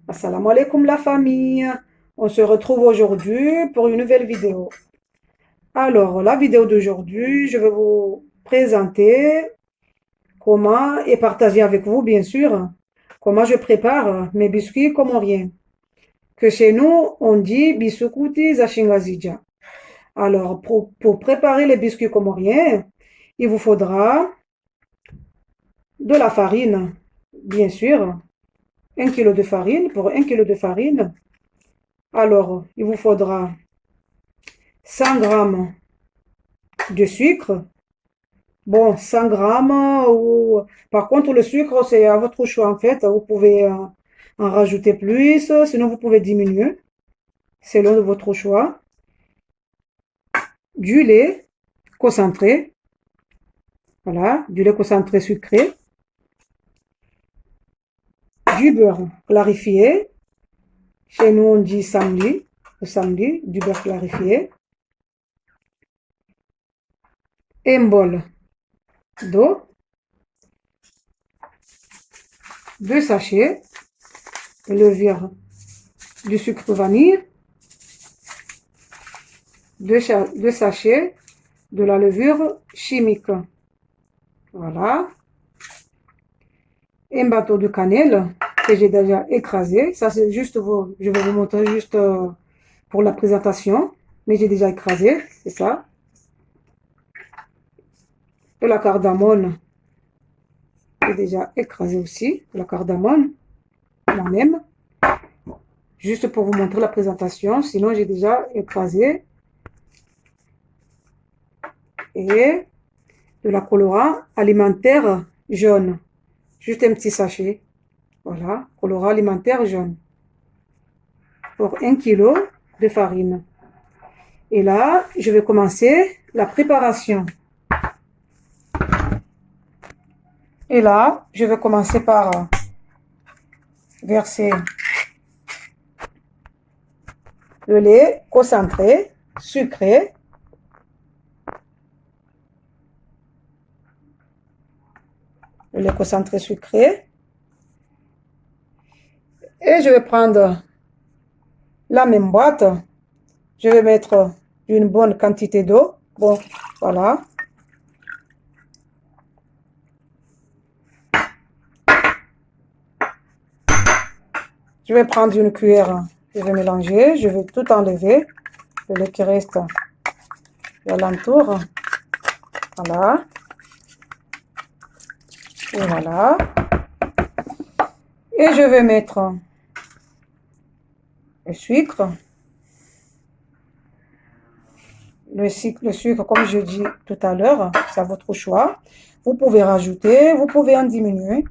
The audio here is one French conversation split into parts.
Assalamu alaikum la famille. On se retrouve aujourd'hui pour une nouvelle vidéo. Alors, la vidéo d'aujourd'hui, je vais vous présenter comment et partager avec vous, bien sûr, comment je prépare mes biscuits comoriens. Que chez nous, on dit biscuiti za Shingazija. Alors, pour préparer les biscuits comoriens, il vous faudra de la farine, bien sûr, 1 kg de farine. Pour 1 kg de farine, alors, il vous faudra 100 grammes de sucre. Bon, 100 grammes ou... Par contre, le sucre, c'est à votre choix en fait. Vous pouvez en rajouter plus, sinon vous pouvez diminuer, selon de votre choix. Du lait concentré. Voilà, du lait concentré sucré. Du beurre clarifié. Chez nous, on dit samli, le samli, du beurre clarifié. Un bol d'eau. 2 sachets de levure du sucre vanille. 2 sachets de la levure chimique. Voilà. Un bâton de cannelle que j'ai déjà écrasé. Ça, c'est juste, je vais vous montrer juste pour la présentation. Mais j'ai déjà écrasé, c'est ça. Et la cardamone, j'ai déjà écrasé aussi. La cardamone, moi-même. Juste pour vous montrer la présentation. Sinon, j'ai déjà écrasé. Et de la colorant alimentaire jaune. Juste un petit sachet. Voilà, colorant alimentaire jaune. Pour 1 kg de farine. Et là, je vais commencer la préparation. Et là, je vais commencer par verser le lait concentré, sucré. Le lait concentré sucré. Et je vais prendre la même boîte. Je vais mettre une bonne quantité d'eau. Bon, voilà. Je vais prendre une cuillère. Je vais mélanger. Je vais tout enlever. Le lait qui reste à l'entour. Voilà. Et voilà. Et je vais mettre le sucre. Le sucre, comme je dis tout à l'heure, c'est à votre choix. Vous pouvez rajouter, vous pouvez en diminuer.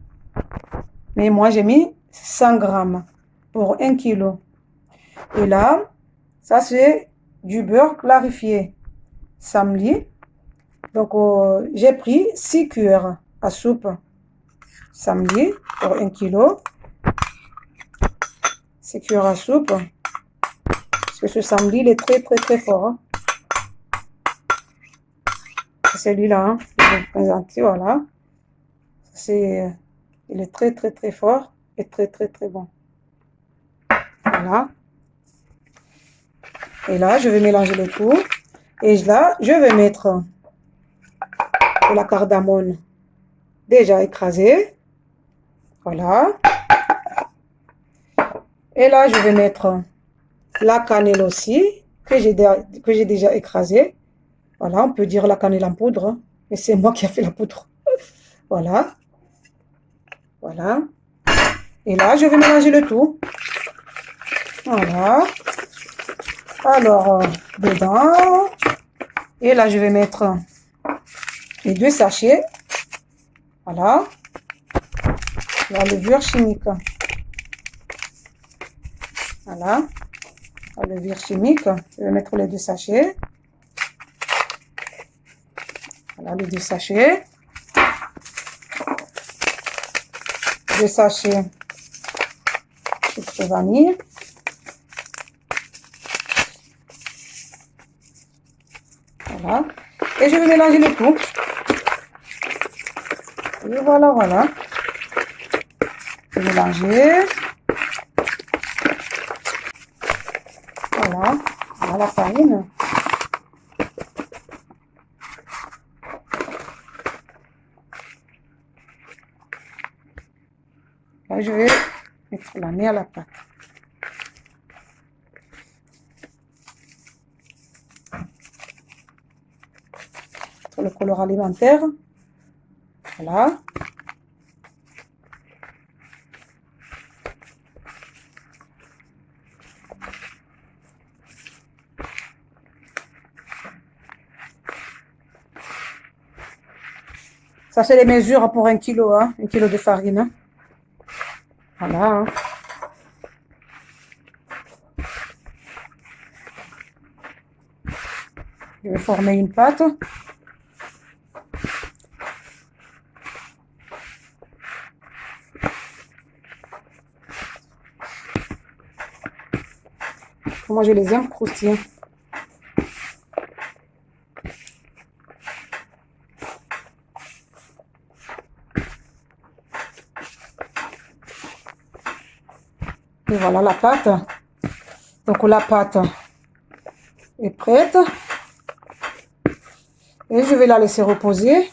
Mais moi, j'ai mis 100 grammes pour 1 kg. Et là, ça c'est du beurre clarifié. Samli. Donc, j'ai pris 6 cuillères à soupe. Samli pour 1 kg. 6 cuillères à soupe. Parce que ce samli, il est très, très, très fort. Hein. C'est celui-là, hein, que je vais vous présenter, voilà. Il est très, très, très fort et très, très, très bon. Voilà. Et là, je vais mélanger le tout. Et là, je vais mettre de la cardamone déjà écrasée. Voilà. Et là, je vais mettre la cannelle aussi, que j'ai déjà écrasée. Voilà, on peut dire la cannelle en poudre. Et c'est moi qui ai fait la poudre. Voilà. Voilà. Et là, je vais mélanger le tout. Voilà. Alors, dedans. Et là, je vais mettre les 2 sachets. Voilà. La levure chimique. Voilà. La levure chimique. Je vais mettre les 2 sachets. Voilà, les 2 sachets. 2 sachets de sucre vanille. Voilà. Et je vais mélanger le tout. Et voilà, voilà. Je vais mélanger. farine. Là, je vais mettre la main à la pâte. Le colorant alimentaire. Voilà. Ça, c'est les mesures pour 1 kilo, hein, 1 kilo de farine. Hein. Voilà. Hein. Je vais former une pâte. Moi, je les aime croustillants. Et voilà la pâte. Donc la pâte est prête. Et je vais la laisser reposer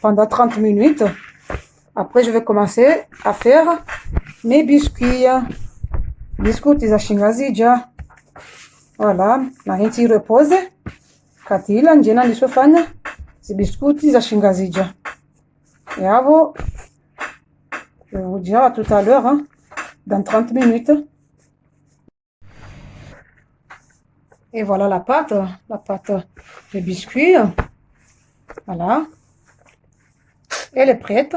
pendant 30 minutes. Après, je vais commencer à faire mes biscuits. Biscuits za shingazija. Voilà, na gente repose. Katila njena nisofanya. Ces biscuits za shingazija. Et avant, je vais vous dire à tout à l'heure, hein, dans 30 minutes. Et voilà la pâte de biscuits. Voilà. Elle est prête.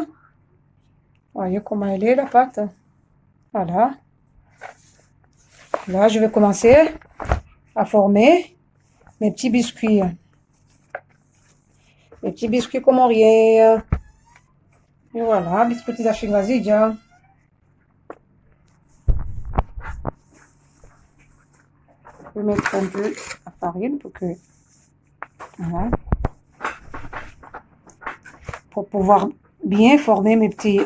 Voyez comment elle est, la pâte. Voilà. Là, je vais commencer à former mes petits biscuits. Les petits biscuits comoriens. Et voilà, biscuits da shingazija. Je vais mettre un peu la farine pour que... Voilà. Pour pouvoir bien former mes petits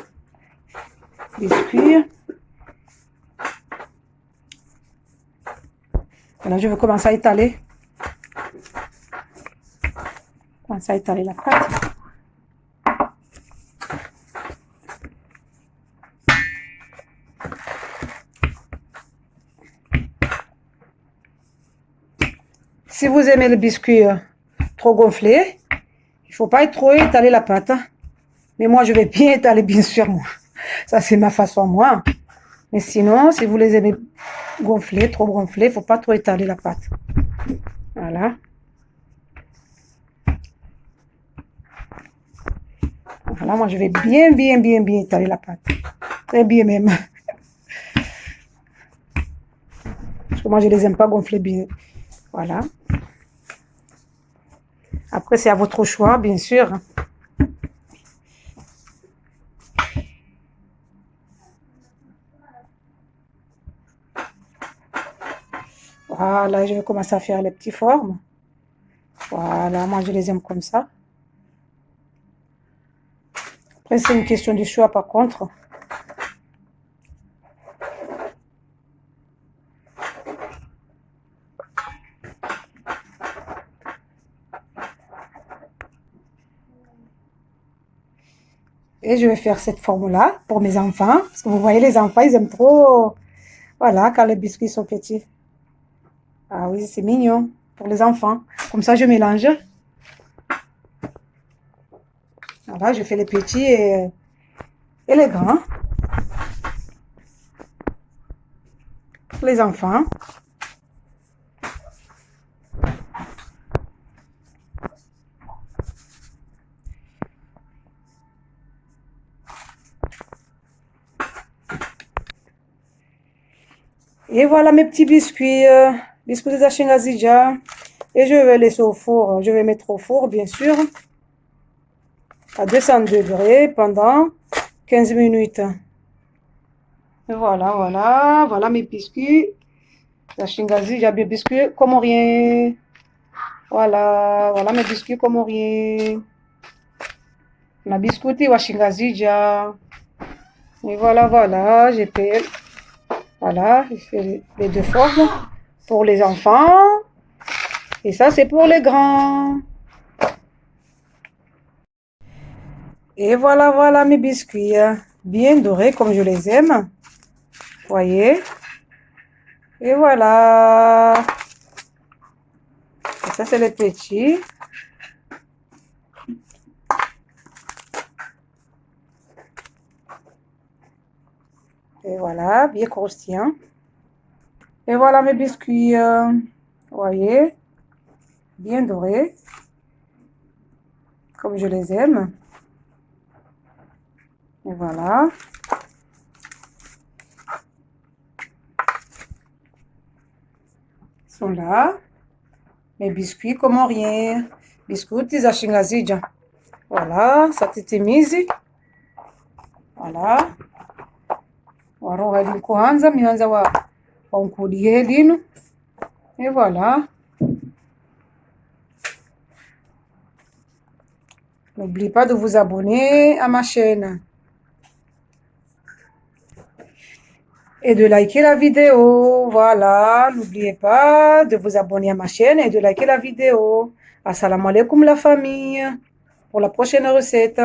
biscuits. Là, je vais commencer à étaler. Commencer à étaler la pâte. Si vous aimez le biscuit trop gonflé, il ne faut pas trop étaler la pâte. Mais moi, je vais bien étaler, bien sûr, moi. Ça, c'est ma façon, moi. Mais sinon, si vous les aimez gonflés, trop gonflés, il ne faut pas trop étaler la pâte. Voilà. Voilà, moi, je vais bien étaler la pâte. Très bien même. Parce que moi, je ne les aime pas gonfler bien. Voilà. Après, c'est à votre choix, bien sûr. Voilà, je vais commencer à faire les petites formes. Voilà, moi, je les aime comme ça. Après, c'est une question de choix, par contre. Et je vais faire cette forme-là pour mes enfants. Parce que vous voyez, les enfants, ils aiment trop... Voilà, quand les biscuits sont petits. Ah oui, c'est mignon pour les enfants. Comme ça, je mélange. Voilà, je fais les petits et les grands. Pour les enfants. Et voilà mes petits biscuits. Biscuits de shingazija. Et je vais laisser au four. Je vais mettre au four, bien sûr. À 200 degrés pendant 15 minutes. Et voilà. Voilà mes biscuits. La shingazija, mes biscuits comoriens. Voilà mes biscuits comoriens. Ma biscuiti wa shingazija. Et voilà, j'ai fait les deux formes pour les enfants Et ça, c'est pour les grands. Et voilà, voilà mes biscuits, bien dorés comme je les aime. Voyez. Et voilà. Et ça, c'est les petits. Et voilà, bien croustillant. Et voilà mes biscuits, voyez, bien dorés, comme je les aime. Et voilà. Ils sont là. Mes biscuits comme rien. Biscuits za shingazija. Voilà, satitimizi. Voilà. Waroha elini kuanza, mianza wa unkudie elino. Et voilà. N'oubliez pas de vous abonner à ma chaîne. Et de liker la vidéo. Voilà, n'oubliez pas de vous abonner à ma chaîne et de liker la vidéo. Assalamu alaikum la famille. Pour la prochaine recette.